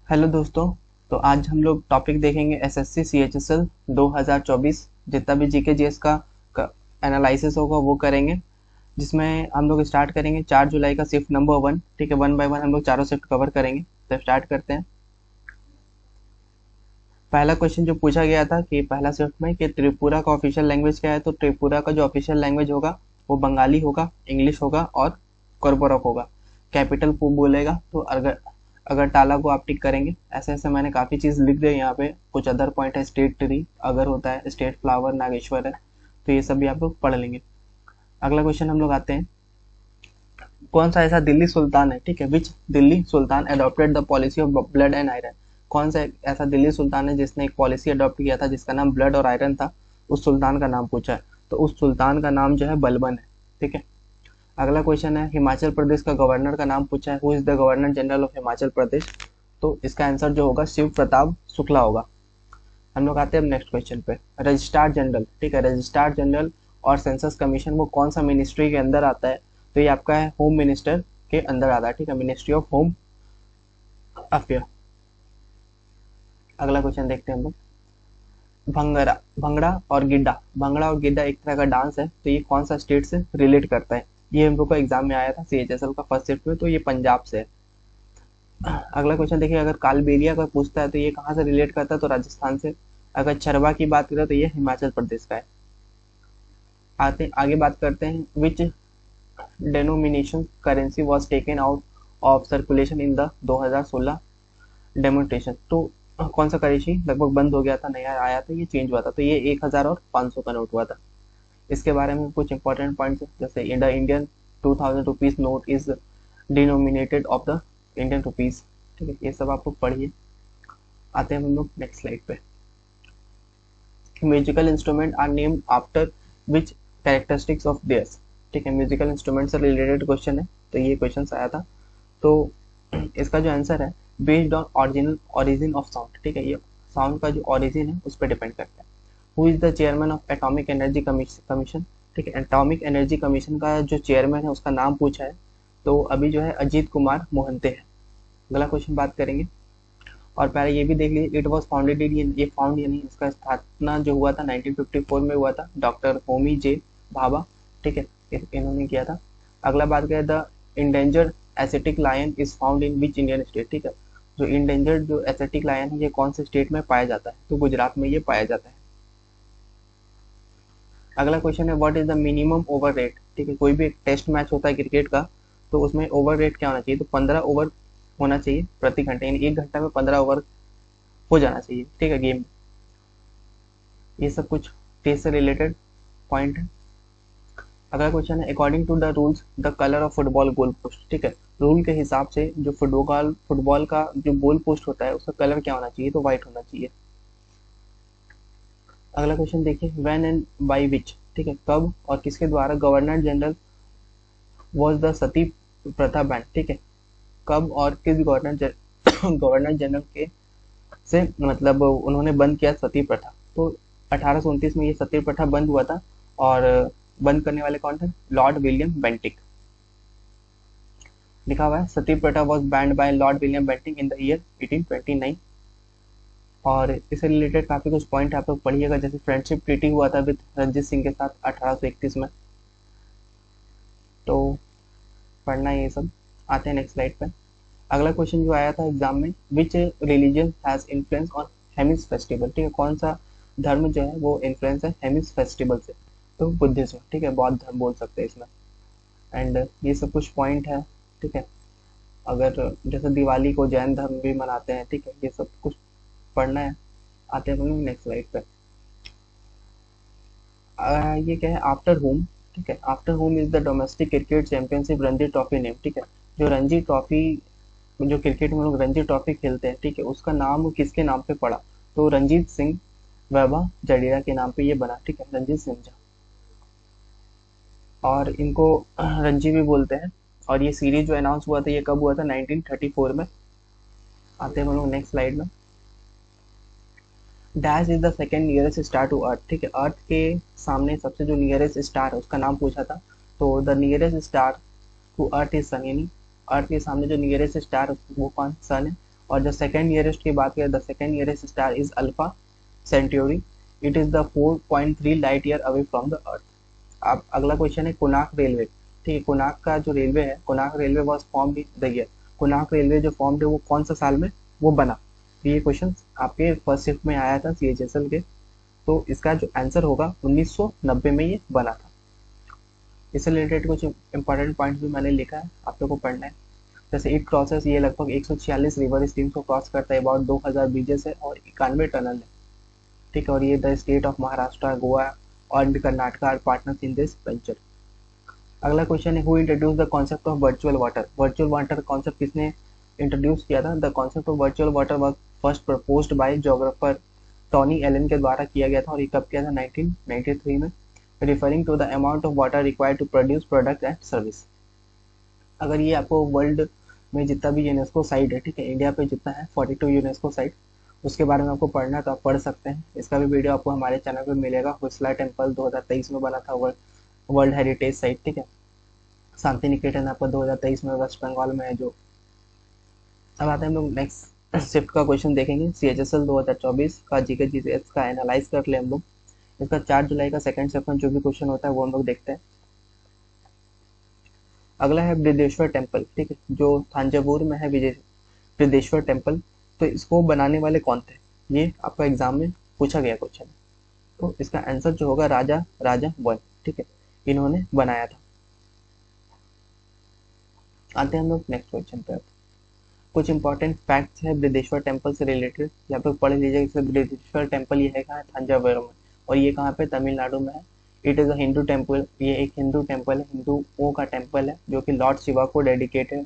Hello दोस्तों। तो आज हम लोग टॉपिक देखेंगे एसएससी सीएचएसएल 2024। जितना भी जीके जीएस का एनालिसिस होगा वो करेंगे, जिसमें हम लोग स्टार्ट करेंगे 4 जुलाई का शिफ्ट नंबर 1। ठीक है, 1 बाय 1 हम लोग चारों शिफ्ट कवर करेंगे। तो स्टार्ट करते हैं। पहला क्वेश्चन जो पूछा गया था कि पहला शिफ्ट में कि त्रिपुरा का ऑफिशियल लैंग्वेज क्या है, तो त्रिपुरा का जो ऑफिशियल लैंग्वेज होगा वो बंगाली होगा, इंग्लिश होगा और कोरबोरक होगा। कैपिटल बोलेगा तो अगर अगर टाला को आप टिक करेंगे। ऐसे ऐसे मैंने काफ़ी चीज़ लिख दी यहाँ पे। कुछ अदर पॉइंट है, स्टेट ट्री अगर होता है, स्टेट फ्लावर नागेश्वर है, तो ये सब भी आप लोग पढ़ लेंगे। अगला क्वेश्चन हम लोग आते हैं, कौन सा ऐसा दिल्ली सुल्तान है, ठीक है, which Delhi sultan adopted the policy of blood and iron. कौन सा ऐसा दिल्ली सुल्तान है जिसने एक पॉलिसी अडॉप्ट किया था जिसका नाम ब्लड और आयरन था। उस सुल्तान का नाम पूछा है, तो उस सुल्तान का नाम जो है बलबन है। ठीक है। अगला क्वेश्चन है, हिमाचल प्रदेश का गवर्नर का नाम पूछा है, who is the governor general of Himachal Pradesh. तो इसका आंसर जो होगा शिव प्रताप शुक्ला होगा। हम लोग आते हैं नेक्स्ट क्वेश्चन पे। रजिस्ट्रार जनरल, ठीक है, रजिस्ट्रार जनरल और सेंसस कमीशन वो कौन सा मिनिस्ट्री के अंदर आता है, तो ये आपका है होम मिनिस्टर के अंदर आता है। ठीक है, मिनिस्ट्री ऑफ होम अफेयर। अगला क्वेश्चन देखते हैं हम लोग, भंगड़ा भंगड़ा और गिड्डा। भंगड़ा और गिड्डा एक तरह का डांस है, तो ये कौन सा स्टेट से रिलेट करता है। ये हम लोग को एग्जाम में आया था सीएचएसएल का फर्स्ट शिफ्ट में, तो ये पंजाब से है। अगला क्वेश्चन देखिए, अगर कालबेलिया का पूछता है तो ये कहाँ से रिलेट करता है, तो राजस्थान से। अगर छरवा की बात करें तो ये हिमाचल प्रदेश का है। आगे बात करते हैं, which denomination currency was taken out of circulation in the 2016 demonstration. तो कौन सा करेंसी लगभग बंद हो गया था, नया आया था, ये चेंज हुआ था, तो ये 1000 और 500 का नोट हुआ था। इसके बारे में कुछ इंपॉर्टेंट पॉइंट्स है, जैसे the Indian 2000 rupees note is denominated of the Indian rupees. ठीक है, ये सब आप लोग पढ़िए। आते हैं हम लोग नेक्स्ट स्लाइड पे। Musical instrument are named after which characteristics of theirs. ठीक है, म्यूजिकल इंस्ट्रूमेंट से रिलेटेड क्वेश्चन है, तो ये क्वेश्चन आया था। तो इसका जो आंसर है, based on origin of sound. ठीक है, ये साउंड का जो ओरिजिन है उस पर डिपेंड करता है। Who is the chairman of atomic energy commission. ठीक है, एटॉमिक एनर्जी कमीशन का जो चेयरमैन है उसका नाम पूछा है, तो अभी जो है अजीत कुमार मोहंते है। अगला क्वेश्चन बात करेंगे, और पहले ये भी देख लीजिए, इट वॉज फाउंडेड इन, ये फाउंड यानी इसका स्थापना जो हुआ था 1954 में हुआ था, डॉक्टर होमी जे भाभा। ठीक है, इन्होंने किया था। अगला बात करें, the endangered Asiatic lion is found in which Indian state. ठीक है, जो इंडेंजर्ड जो एसेटिक लायन है ये कौन से स्टेट में पाया जाता है, तो गुजरात में ये पाया जाता है। अगला क्वेश्चन है, what is the minimum over rate. ठीक है, कोई भी एक टेस्ट मैच होता है क्रिकेट का, तो उसमें ओवर रेट क्या होना चाहिए, तो 15 ओवर होना चाहिए प्रति घंटे, यानी एक घंटा में 15 ओवर हो जाना चाहिए। ठीक है, गेम। ये सब कुछ टेस्ट से रिलेटेड पॉइंट है। अगला क्वेश्चन है, according to the rules the colour of football goal post. ठीक है, रूल के हिसाब से जो फुटबॉल का जो गोल पोस्ट होता है उसका कलर क्या होना चाहिए, तो व्हाइट होना चाहिए। अगला क्वेश्चन देखिए, व्हेन एंड बाय विच। ठीक है, कब और किसके द्वारा गवर्नर जनरल वॉज द सती प्रथा बैन। ठीक है, कब और किस गवर्नर जनरल के से मतलब उन्होंने बंद किया सती प्रथा, तो 1829 में ये सती प्रथा बंद हुआ था, और बंद करने वाले कौन थे, लॉर्ड विलियम बेंटिक। लिखा हुआ है, sati pratha was banned by Lord William Bentinck in the year 1829। और इससे रिलेटेड काफी कुछ पॉइंट आप लोग पढ़िएगा, जैसे फ्रेंडशिप ट्रीटी हुआ था विद रंजीत सिंह के साथ 1831 में, तो पढ़ना है ये सब। आते हैं नेक्स्ट स्लाइड पे। अगला क्वेश्चन जो आया था एग्जाम में, विच religion has influence on Hemis festival. ठीक है, कौन सा धर्म जो है वो इन्फ्लुएंस है हेमिस फेस्टिवल से, तो बुद्धिज्म। ठीक है, बौद्ध धर्म बोल सकते हैं इसमें। एंड ये सब कुछ पॉइंट है। ठीक है, अगर जैसे दिवाली को जैन धर्म भी मनाते हैं। ठीक है, ये सब कुछ पढ़ना है। आते हैं हम लोग नेक्स्ट स्लाइड पे। ये क्या है, आफ्टर होम। ठीक है, after home is the domestic cricket championship Ranji trophy name. ठीक है, जो रणजी ट्रॉफी जो क्रिकेट में लोग रणजी ट्रॉफी खेलते हैं, ठीक है, उसका नाम किसके नाम पे पड़ा, तो रंजीत सिंह वैभव जडेजा के नाम पे ये बना। ठीक है, रंजीत सिंह झा, और इनको रणजी भी बोलते हैं। और ये सीरीज जो अनाउंस हुआ था ये कब हुआ था, 1934 में। आते हैं हम लोग नेक्स्ट स्लाइड में। Dash is the second nearest star to earth. ठीक है, अर्थ के सामने सबसे जो नियरेस्ट स्टार है उसका नाम पूछा था, तो the nearest star to earth is sun, यानी अर्थ के सामने जो नियरेस्ट स्टार वो कौन, सन है। और जो सेकेंड नियरेस्ट की बात करें, the second nearest star is Alpha Centauri, it is the 4.3 light year away from the earth. अब अगला क्वेश्चन है कुनाक रेलवे। ठीक है, कुनाक का जो रेलवे है, Konkan railway was form in the year, Konkan railway जो फॉर्म है वो कौन सा साल में वो बना। तो ये क्वेश्चन आपके फर्स्ट शिफ्ट में आया था CHSL के, तो इसका जो आंसर होगा 1990 में ये बना था। इससे रिलेटेड कुछ इंपॉर्टेंट पॉइंट्स भी मैंने लिखा है, आप लोग को पढ़ना है। जैसे इट क्रॉसेस, ये लगभग 146 रिवर स्ट्रीम को क्रॉस करता है, अबाउट 2000 ब्रिजेस है और 91 टनल है। ठीक है, और ये the state of Maharashtra, Goa और Karnataka are partners in this venture. अगला क्वेश्चन है who introduce the concept of virtual water. Virtual water concept किसने इंट्रोड्यूस किया था? The concept of virtual water was first proposed by geographer Tony Allan के द्वारा किया गया था, और ये कब किया था? 1993 में, referring to the amount of water required to produce product and service. अगर ये आपको वर्ल्ड में जितना भी यूनेस्को साइट है, ठीक है, इंडिया पे जितना है 42 यूनेस्को साइट, उसके बारे में आपको पढ़ना है तो आप पढ़ सकते हैं। इसका भी वीडियो आपको हमारे चैनल पे मिलेगा। हुसला टेम्पल 2023 में बना था वर्ल्ड हेरिटेज साइट। ठीक है, शांति निकेतन आपका 2023 में वेस्ट बंगाल में है जो। अब आते हैं हम लोग नेक्स्ट शिफ्ट का क्वेश्चन देखेंगे। CHSL 2024 का जीके जीएस का एनालाइज कर ले हम लोग। इसका 4 जुलाई का सेकंड शिफ्ट में जो भी क्वेश्चन होता है वो हम लोग देखते हैं। अगला है बृहदेश्वर टेम्पल। ठीक है, जो थांजावुर में है बृहदेश्वर टेम्पल, तो इसको बनाने वाले कौन थे? ये आपका एग्जाम में पूछा गया क्वेश्चन। तो इसका आंसर जो होगा राजा वन। ठीक है, इन्होंने बनाया था। आते हैं हम लोग नेक्स्ट क्वेश्चन पे। कुछ इंपॉर्टेंट फैक्ट्स है बृहदेश्वर टेम्पल से रिलेटेड, यहाँ पे पढ़ लीजिए। जैसे बृहदेश्वर टेम्पल ये है कहाँ? थांजावुर में, और ये कहाँ पे? तमिलनाडु में है। It is a Hindu temple, ये एक हिंदू टेम्पल है, हिंदुओं का टेम्पल है जो कि लॉर्ड शिवा को डेडिकेटेड है।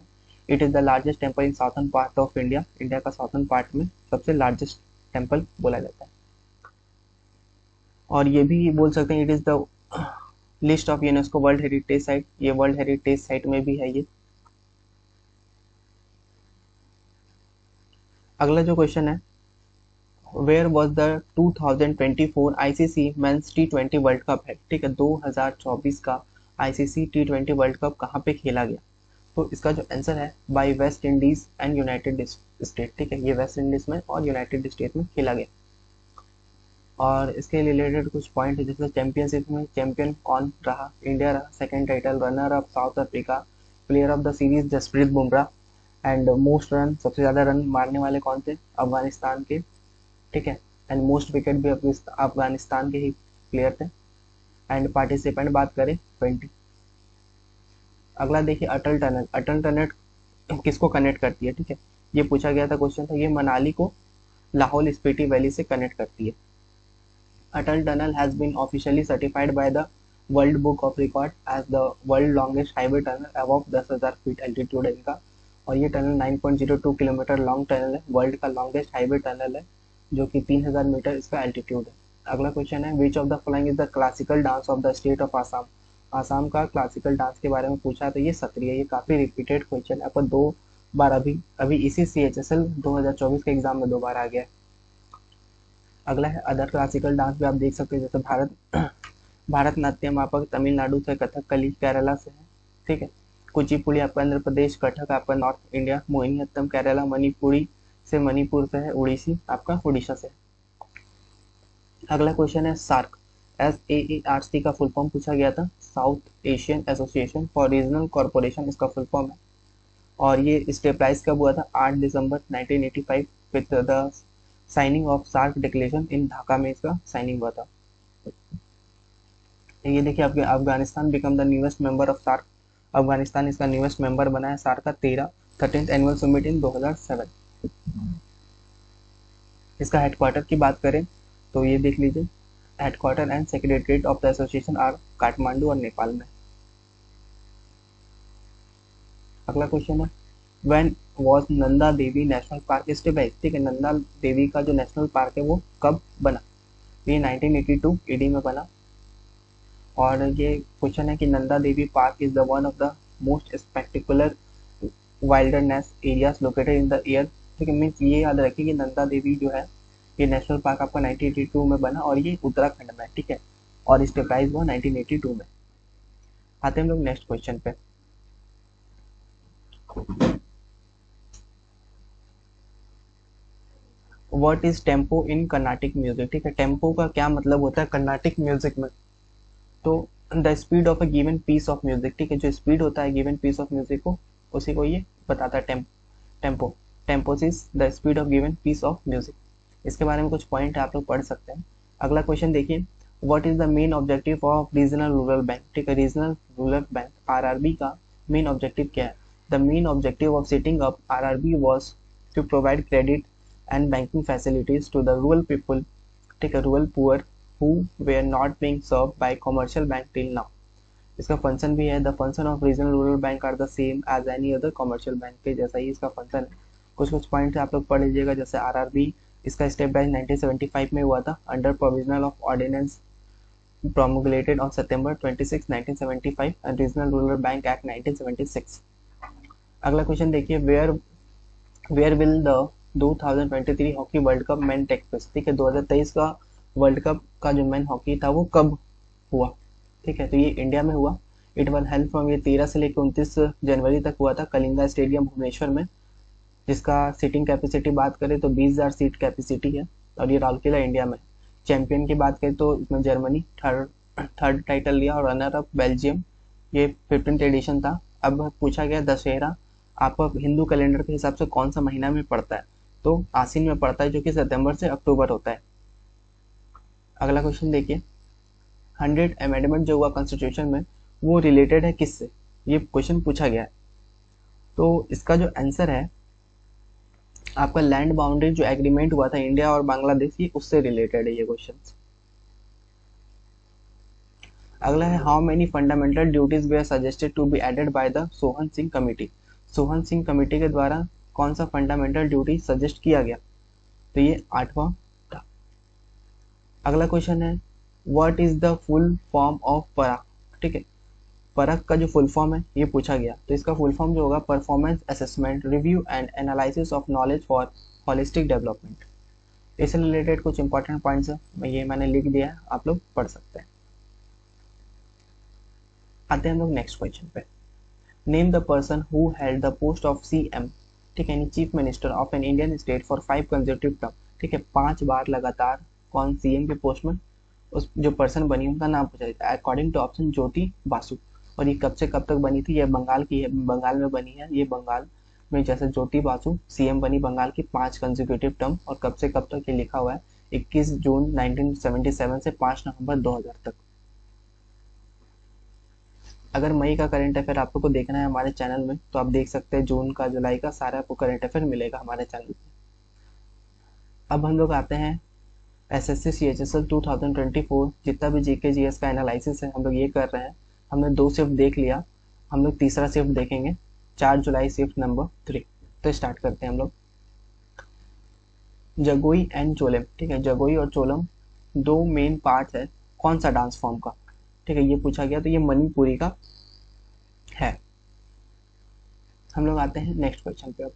It is the largest temple in southern part of India, India का साउथर्न पार्ट में सबसे लार्जेस्ट टेम्पल बोला जाता है। और ये भी बोल सकते हैं it is the list of UNESCO world heritage site, ये वर्ल्ड हेरिटेज साइट में भी है ये। अगला जो क्वेश्चन है, where was the 2024 ICC men's T20 world cup है। ठीक है, 2024 का ICC T20 वर्ल्ड कप कहाँ पे खेला गया? तो इसका जो आंसर है by West Indies and United State. ठीक है, ये वेस्ट इंडीज में और यूनाइटेड स्टेट में खेला गया। और इसके रिलेटेड कुछ पॉइंट है, जैसे चैंपियनशिप में चैंपियन कौन रहा? इंडिया रहा। Second title runner up South Africa. Player of the series Jasprit Bumrah. And most run, सबसे ज्यादा रन मारने वाले कौन थे? अफगानिस्तान के। ठीक है, एंड मोस्ट विकेट भी अफगानिस्तान के ही प्लेयर थे। एंड पार्टिसिपेंट बात करें 20। अगला देखिए अटल टनल। अटल टनल किसको कनेक्ट करती है? ठीक है, ये पूछा गया था क्वेश्चन था। ये मनाली को लाहौल स्पीति वैली से कनेक्ट करती है। Atal tunnel has been officially certified by the world book of record as the world longest highway tunnel above 10,000 feet altitude है इनका। और ये टनल 9.02 किलोमीटर लॉन्ग टनल है, वर्ल्ड का लॉन्गेस्ट हाईवे टनल है, जो कि 3000 मीटर इसका एल्टीट्यूड है। अगला क्वेश्चन है which of the following is the classical dance of the state of Assam. Assam का क्लासिकल डांस के बारे में पूछा, तो ये सत्रिय। ये काफी रिपीटेड क्वेश्चन है, आपको 2 बार अभी इसी CHSL 2024 के एग्जाम में 2 बार आ गया है। अगला है अदर क्लासिकल डांस भी आप देख सकते हैं, जैसे भारतनाट्यम आपका तमिलनाडु से, कथकली केरला से है। ठीक है, कुचिपुड़ी आपका आंध्र प्रदेश, कथक आपका नॉर्थ इंडिया, मोहिनीअट्टम केरला, मणिपुरी से मणिपुर से है, उड़ीसी आपका उड़ीसा से। अगला क्वेश्चन है सार्क। SAARC का फुल फॉर्म पूछा गया था, south Asian association for regional corporation इसका फुल फॉर्म है। और ये स्टेबलाइज कब हुआ था? 8 दिसंबर 1985 with the signing off SAARC declaration इन ढाका में इसका साइनिंग हुआ था। ये देखिए आपके Afghanistan become the newest member of SAARC. Afghanistan इसका न्यूएस्ट मेंबर बना है सार्क का 13th एनुअल समिट इन 2007। इसका हेडक्वार्टर की बात करें तो ये देख लीजिए, headquarter and secretariat of the association are Kathmandu और नेपाल में। अगला क्वेश्चन है when was Nanda Devi national park established. ठीक है, नंदा देवी का जो नेशनल पार्क है वो कब बना? ये 1982 AD में बना। और ये क्वेश्चन है कि Nanda Devi park is the one of the most spectacular wilderness areas located in the air. ठीक है, मीन्स ये याद रखिए कि नंदा देवी जो है ये नेशनल पार्क आपका 1982 में बना, और ये उत्तराखंड में है। ठीक है, और इसके प्राइस हुआ 1982 में। आते हैं हम लोग नेक्स्ट क्वेश्चन पे। What is tempo in Carnatic music, ठीक है, टेम्पो का क्या मतलब होता है कर्नाटिक म्यूजिक में, तो the speed of a given piece of music, ठीक है, जो स्पीड होता है गिवन पीस ऑफ म्यूजिक को उसी को ये बताता है tempo. Tempos is the speed of given piece of music. इसके बारे में कुछ पॉइंट आप लोग पढ़ सकते हैं। अगला क्वेश्चन देखिए, what is the main objective of regional rural bank, ठीक है, रीजनल रूरल बैंक आरआरबी का मेन ऑब्जेक्टिव क्या है। The main objective of setting up RRB was to provide credit and banking facilities to the rural people, ठीक है, rural poor who were not being served by commercial bank till now। इसका function भी है, the function of regional rural bank are the same as any other commercial bank के जैसा ही इसका function है। कुछ कुछ पॉइंट आप लोग पढ़ लीजिएगा, जैसे आरआरबी इसका स्टेबलाइज 1975 में हुआ था under provisional of ordinance promulgated on September 26, 1975 and Regional Rural Bank Act 1976। अगला क्वेश्चन देखिए, where will the 2023 hockey world cup men take place, ठीक है, 2023 का वर्ल्ड कप का जो मेन हॉकी था वो कब हुआ, ठीक है, तो ये इंडिया में हुआ। इट वाज हेल्ड फ्रॉम ये 13 से लेकर 29 जनवरी तक हुआ था कलिंगा स्टेडियम भुवनेश्वर में, जिसका सीटिंग कैपेसिटी बात करें तो 20,000 सीट कैपेसिटी है और ये राउरकेला इंडिया में। चैंपियन की बात करें तो इसमें जर्मनी थर्ड टाइटल लिया और रनर अप बेल्जियम, ये 15th एडिशन था। अब पूछा गया दशहरा आप हिंदू कैलेंडर के हिसाब से कौन सा महीना में पड़ता है, तो आसिन में पड़ता है जो कि सितंबर से अक्टूबर होता है। अगला क्वेश्चन देखिए, 100 अमेंडमेंट जो हुआ कॉन्स्टिट्यूशन में वो रिलेटेड है किससे, ये क्वेश्चन पूछा गया है। तो इसका जो आंसर है आपका लैंड बाउंड्री जो एग्रीमेंट हुआ था इंडिया और बांग्लादेश, ये उससे रिलेटेड है ये क्वेश्चन। अगला है, how many fundamental duties were suggested to be added by the Sohan Singh committee, Sohan Singh committee के द्वारा कौन सा फंडामेंटल ड्यूटी सजेस्ट किया गया, तो ये 8वां था। अगला क्वेश्चन है, what is the full form of Parag, ठीक है, परख का जो फुल फॉर्म है ये पूछा गया, तो इसका फुल फॉर्म जो होगा performance assessment review and analysis of knowledge for holistic development. इससे रिलेटेड कुछ इंपॉर्टेंट पॉइंट्स है, मैंने लिख दिया है, आप लोग पढ़ सकते हैं। आते हैं हम लोग नेक्स्ट क्वेश्चन पे, name the person who held the post of CM, ठीक है, यानी chief minister of an Indian state for 5 consecutive term, ठीक है, 5 बार लगातार कौन सीएम के पोस्ट में उस जो पर्सन बनी उनका नाम पूछा जाता है। अकॉर्डिंग टू ऑप्शन ज्योति बासु, और ये कब से कब तक बनी थी, ये बंगाल की है, बंगाल में बनी है, ये बंगाल में जैसे ज्योति बासु सीएम बनी बंगाल की 5 कंसेक्यूटिव टर्म, और कब से कब तक ये लिखा हुआ है 21 जून 1977 से 5 नवंबर 2000 तक। अगर मई का करंट अफेयर आप लोग को देखना है हमारे चैनल में तो आप देख सकते हैं, जून का जुलाई का सारा आपको करंट अफेयर मिलेगा हमारे चैनल पे। अब हम लोग आते हैं एसएससी सीएचएसएल 2024 जितना भी जीके जीएस का एनालिसिस है हम लोग ये कर रहे हैं। हमने 2 शिफ्ट देख लिया, हम लोग तीसरा शिफ्ट देखेंगे 4 जुलाई शिफ्ट नंबर 3। तो स्टार्ट करते हैं हम लोग। जगोई एंड चोलम, ठीक है, जगोई और चोलम 2 मेन पार्ट है कौन सा डांस फॉर्म का, ठीक है, ये पूछा गया, तो ये मणिपुरी का है। हम लोग आते हैं नेक्स्ट क्वेश्चन पे।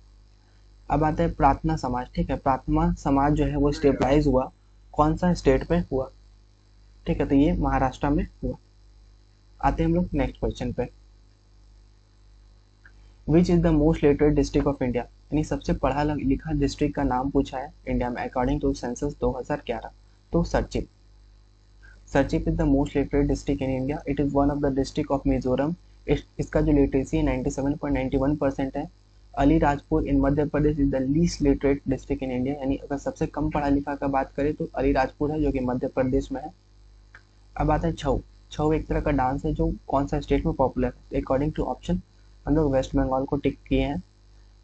अब आता है प्रार्थना समाज, ठीक है, प्रार्थना समाज जो है वो स्टेबलाइज हुआ कौन सा स्टेट में हुआ, ठीक है, तो ये महाराष्ट्र में हुआ। आते हैं हम लोग नेक्स्ट क्वेश्चन पे, which is the most literate district of India, यानी सबसे पढ़ा लिखा डिस्ट्रिक्ट का नाम पूछा है इंडिया में अकॉर्डिंग टू सेंसस 2011, तो Serchhip. Serchhip is the most literate district in India, it is one of the district of Mizoram. इसका जो लिटरेसी है 97.91% है। Alirajpur in Madhya Pradesh is the least literate district in India, यानी अगर सबसे कम पढ़ा लिखा का बात करें तो अलीराजपुर है जो कि मध्य प्रदेश में है। अब आता है छऊ। छऊ एक तरह का डांस है जो कौन सा स्टेट में पॉपुलर है, अकॉर्डिंग टू ऑप्शन हम लोग वेस्ट बंगाल को टिक किए हैं।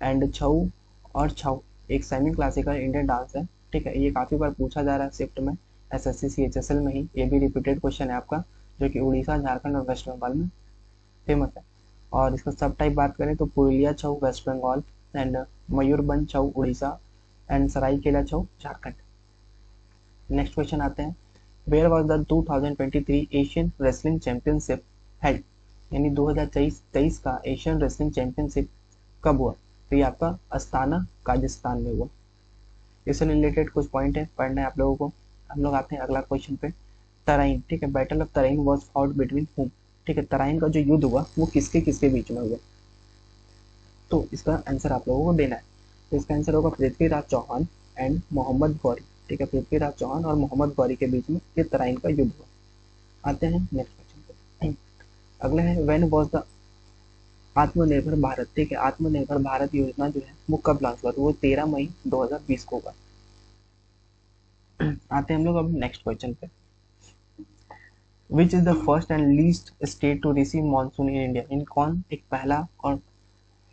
एंड छऊ और छऊ एक सेमी क्लासिकल इंडियन डांस है, ठीक है, ये काफ़ी बार पूछा जा रहा है शिफ्ट में एसएससी सीएचएसएल में ही, ये भी रिपीटेड क्वेश्चन है आपका, जो कि उड़ीसा झारखंड और वेस्ट बंगाल में फेमस है। और इसका सब टाइप बात करें तो Purulia Chhau west Bengal and Mayurbhanj Chhau Orissa and Seraikela Chhau Jharkhand. Next question आते हैं, where was the 2023 Asian wrestling championship held, यानी 2023 का एशियन रेसलिंग चैंपियनशिप कब हुआ, तो ये आपका अस्ताना काजाख्स्तान में हुआ। इससे रिलेटेड कुछ पॉइंट है पढ़ना है आप लोगों को। हम लोग आते हैं अगला क्वेश्चन पे, तराइन, ठीक है, battle of Tarain was fought between हुम, ठीक है, तराइन का जो युद्ध हुआ वो किसके किसके बीच में हुआ, तो इसका आंसर आप लोगों को देना है। तो इसका आंसर होगा पृथ्वीराज चौहान एंड मोहम्मद गौरी, ठीक है, पृथ्वीराज चौहान और मोहम्मद गौरी के बीच में ये तराइन का युद्ध हुआ। आते हैं नेक्स्ट क्वेश्चन पे। अगला है व्हेन वाज द आत्मनिर्भर भारत, ठीक है, आत्मनिर्भर भारत योजना जो है वो कब लॉन्च हुआ, तो वो 13 मई 2020 को हुआ। आते हैं हम लोग अब नेक्स्ट क्वेश्चन पे। Which is the first and least state to receive monsoon in India, इन कौन एक पहला और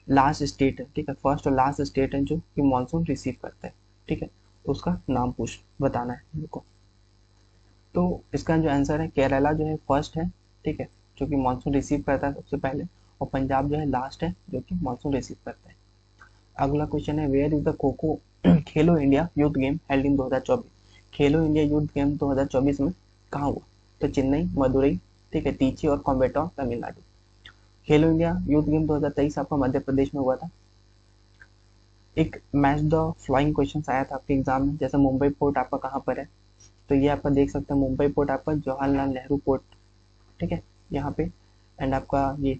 लास्ट स्टेट है, ठीक है, फर्स्ट और लास्ट स्टेट है जो कि मानसून रिसीव करता है, ठीक है, तो उसका नाम पूछ बताना है हमको। तो इसका जो आंसर है केरला जो है फर्स्ट है, ठीक है, जो कि मानसून रिसीव करता है सबसे पहले, और पंजाब जो है लास्ट है जो कि मानसून रिसीव करता है। अगला क्वेश्चन है where is the cocoa Khelo India youth game held in 2024, Khelo India youth game 2024 में कहाँ हुआ, तो चेन्नई, मदुरई, ठीक है, तीची और कोयम्बटूर तमिलनाडु। खेलो इंडिया यूथ गेम 2023 आपका मध्य प्रदेश में हुआ था। एक मैच द फ्लाइंग क्वेश्चन आया था आपके एग्जाम में, जैसे मुंबई पोर्ट आपका कहाँ पर है, तो ये आपका देख सकते हैं मुंबई पोर्ट आपका जवाहरलाल नेहरू पोर्ट, ठीक है, यहाँ पे, एंड आपका ये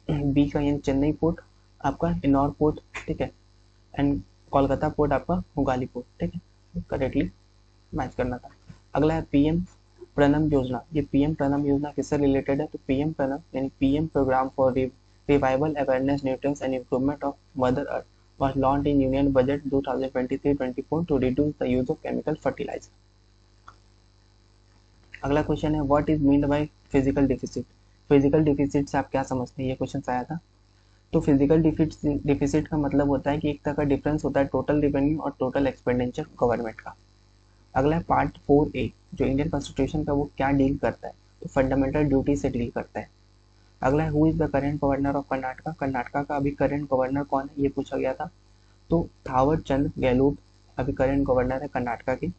बी का यानी चेन्नई पोर्ट आपका इनौर पोर्ट, ठीक है, एंड कोलकाता पोर्ट आपका हुगाली पोर्ट, ठीक है, करेक्टली मैच करना था। अगला है पीएम प्रणम योजना, ये पीएम प्रणम योजना किससे रिलेटेड है, तो पीएम प्रणम यानी PM program for revival awareness nutrients and improvement of mother earth was launched in Union Budget 2023-24 to reduce the use of chemical fertilizer. अगला क्वेश्चन है what is meant by physical deficit, physical deficit से आप क्या समझते हैं, ये question आया था। तो फिजिकल डिफिसिट का मतलब होता है कि एक तरह का डिफरेंस होता है टोटल रेवेन्यू और टोटल एक्सपेंडिचर गवर्नमेंट का। अगला है पार्ट 4A जो इंडियन कॉन्स्टिट्यूशन का, वो क्या डील करता है, तो फंडामेंटल ड्यूटी से डील करता है। अगला है who is the current governor of Karnataka, Karnataka का अभी करेंट गवर्नर कौन है, ये पूछा गया था, तो थावर चंद गहलोत अभी करेंट गवर्नर है कर्नाटका की।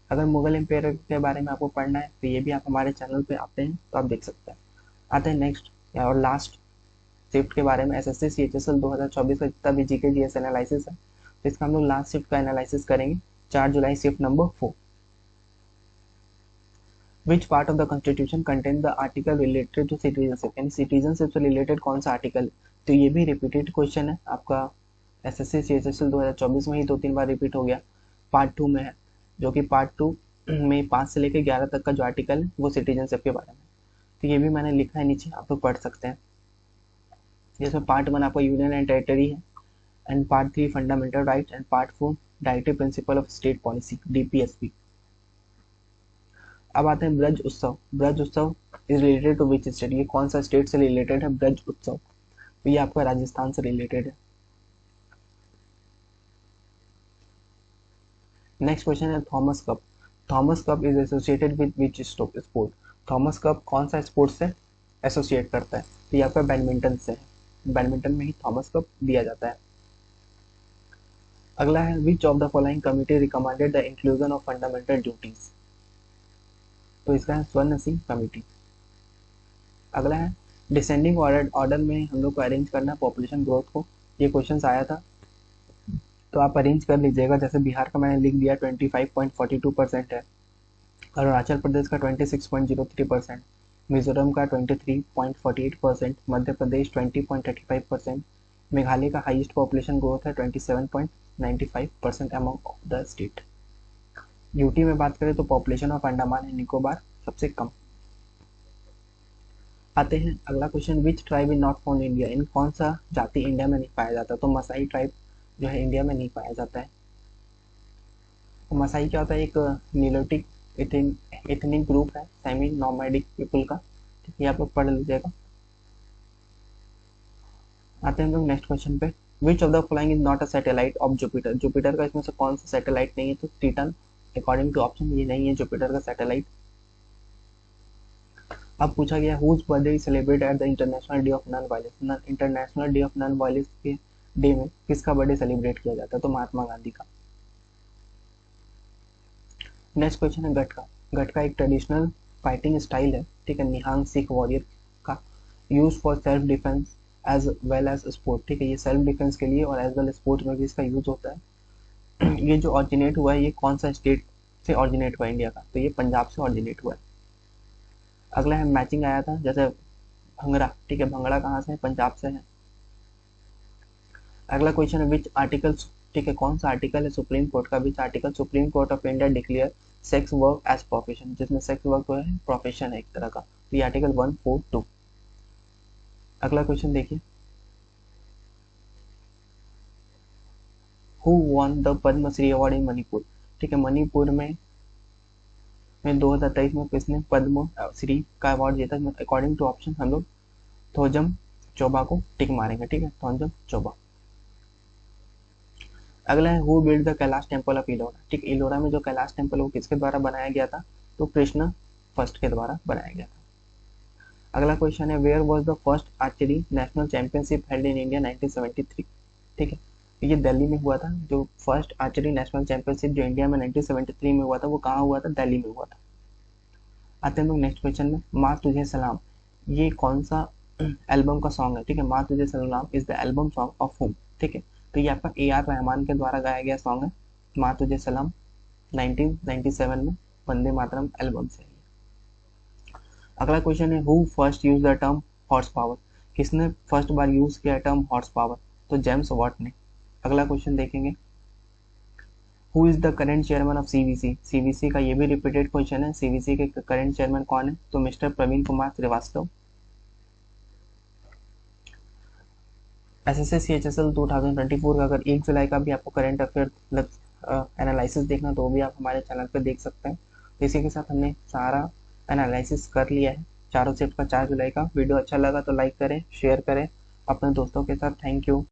अगर मुगल एम्पायर के बारे में आपको पढ़ना है तो ये भी आप हमारे चैनल पे आते हैं तो आप देख सकते हैं। आते हैं नेक्स्ट और लास्ट शिफ्ट के बारे में, एसएससी सीएचएसएल 2024 का जितना भी जीके जीएस एनालिसिस है, तो इसका हम लोग लास्ट शिफ्ट का एनालिसिस करेंगे 4 जुलाई shift number 4। Which part of the constitution contain the article related to citizenship, यानी सिटीजनशिप से रिलेटेड कौन सा आर्टिकल, तो ये भी रिपीटेड क्वेश्चन है आपका एसएससी सीएचएसएल 2024 में ही 2-3 बार रिपीट हो गया। पार्ट 2 में है, जो कि पार्ट 2 में 5 से लेकर 11 तक का जो आर्टिकल है वो सिटीजनशिप के बारे में, तो ये भी मैंने लिखा है नीचे, आप लोग पढ़ सकते हैं। जिसमें पार्ट 1 आपका यूनियन एंड टेरिटरी है, and part 3 fundamental rights, and part 4 directive principle of state policy DPSP. अब आते हैं Braj Utsav, Braj Utsav is related to which state, ये कौन सा स्टेट से रिलेटेड है ब्रज उत्सव, तो ये आपका राजस्थान से रिलेटेड है। नेक्स्ट क्वेश्चन है Thomas cup, Thomas cup is associated with which sport, Thomas cup कौन सा स्पोर्ट से एसोसिएट करता है, तो ये आपका बैडमिंटन से है, बैडमिंटन में ही थॉमस कप दिया जाता है। अगला है which of the following committee recommended the inclusion of fundamental duties, तो इसका है स्वर्ण सिंह कमिटी। अगला है डिसेंडिंग ऑर्डर में हम लोग को अरेंज करना है पॉपुलेशन ग्रोथ को, ये क्वेश्चन आया था, तो आप अरेंज कर लीजिएगा। जैसे बिहार का मैंने लिख दिया 25.42% है, अरुणाचल प्रदेश का 26.03%, मिजोरम का 23.48%, मध्य प्रदेश 20.35%, मेघालय का हाईएस्ट पॉपुलेशन ग्रोथ है 27.95% अमंग द स्टेट। यूटी में बात करें तो population of Andaman and Nicobar सबसे कम। आते हैं अगला question which tribe is not found India, इन कौन सा जाति इंडिया में नहीं पाया जाता, तो मसाई ट्राइब जो है इंडिया में नहीं पाया जाता है। तो मसाई क्या होता है, एक नीलोटिक एथनिक ग्रुप है सेमी नॉमैडिक पीपल का, ठीक है, आप लोग पढ़ लीजिएगा। आते हैं हम लोग नेक्स्ट क्वेश्चन पे, which of the following is not a satellite of Jupiter, Jupiter का इसमें से कौन सा सैटेलाइट नहीं है, तो टिटन अकॉर्डिंग टू ऑप्शन ये नहीं है जुपिटर का सैटेलाइट। अब पूछा गया whose birthday is celebrate at the international day of non violence, international day of non violence के डे में किसका बर्थडे सेलिब्रेट किया जाता है, तो महात्मा गांधी का। नेक्स्ट क्वेश्चन है गटका, गटका एक ट्रेडिशनल फाइटिंग स्टाइल है, ठीक है, निहांग सिख वॉरियर का, use for self defence as well as sport, ठीक है, ये सेल्फ डिफेंस के लिए और एज वेल स्पोर्ट में भी इसका यूज होता है। ये जो ऑरिजिनेट हुआ है ये कौन सा स्टेट से ऑरिजिनेट हुआ इंडिया का, तो ये पंजाब से ऑरिजिनेट हुआ है। अगला है मैचिंग आया था, जैसे भंगड़ा, ठीक है, भंगड़ा कहाँ से है, पंजाब से है। अगला क्वेश्चन है विच आर्टिकल्स ठीक है, कौन सा आर्टिकल है सुप्रीम कोर्ट का? Which article supreme court of India declare sex work as profession, जिसमें सेक्स वर्क जो है प्रोफेशन है एक तरह का, तो ये आर्टिकल 142। अगला क्वेश्चन देखिए, who won the Padma Shri award in Manipur? ठीक है, मणिपुर में 2023 में किसने पद्म श्री का अवार्ड जीता? अकॉर्डिंग टू ऑप्शन हम लोग थोजम चोबा को टिक मारेंगे। ठीक है, थोजम चोबा। अगला है who build the Kailash temple of Ellora? ठीक, इलोरा में जो कैलाश टेम्पल वो किसके द्वारा बनाया गया था? तो कृष्ण फर्स्ट के द्वारा बनाया गया था। अगला क्वेश्चन है where was the first archery national championship held in India 1973? ठीक है, ये दिल्ली में हुआ था। जो फर्स्ट आर्चरी नेशनल चैंपियनशिप जो इंडिया में 1973 में हुआ था, वो कहाँ हुआ था? दिल्ली में हुआ था। आते हैं लोग नेक्स्ट क्वेश्चन में, माँ तुझे सलाम ये कौन सा एल्बम का सॉन्ग है? ठीक है, माँ तुझे सलाम is the album song of हुम? ठीक है, तो ये आपका AR रहमान के द्वारा गाया गया सॉन्ग है, माँ तुझे सलाम, 1997 में वंदे मातरम एल्बम से। अगला क्वेश्चन है who first use the term horse power? किसने फर्स्ट बार यूज किया टर्म हॉर्स पावर? तो जेम्स वॉट ने। अगला क्वेश्चन देखेंगे, who is the current chairman of CVC? CVC का ये भी रिपीटेड क्वेश्चन है, CVC के करेंट चेयरमैन कौन है? तो mister Praveen Kumar Srivastava. SSC CHSL 2024 का अगर 1 जुलाई का भी आपको करंट अफेयर एनालिसिस देखना तो वो भी आप हमारे चैनल पे देख सकते हैं। तो इसी के साथ हमने सारा एनालिसिस कर लिया है चारों सेट का 4 जुलाई का। वीडियो अच्छा लगा तो लाइक करें, शेयर करें अपने दोस्तों के साथ। Thank you.